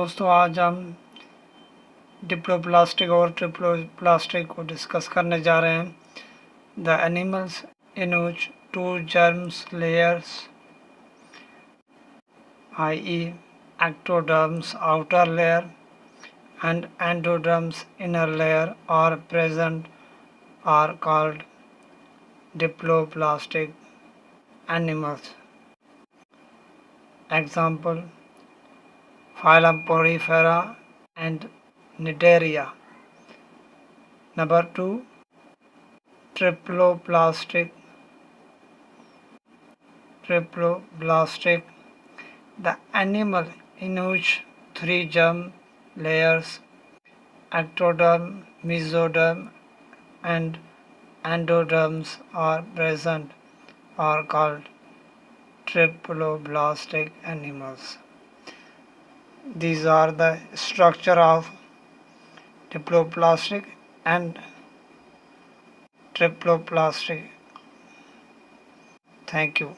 दोस्तों आज हम डिप्लोप्लास्टिक और ट्रिप्लोप्लास्टिक को डिस्कस करने जा रहे हैं। The animals in which two germs layers i.e. ectoderms outer layer and endoderms inner layer are present are called diploplastic animals. Example: phylum Porifera and Cnidaria. Number 2, triploplastic. The animal in which three germ layers, ectoderm, mesoderm and endoderms are present are called triploblastic animals. These are the structure of diploplastic and triploplastic. Thank you.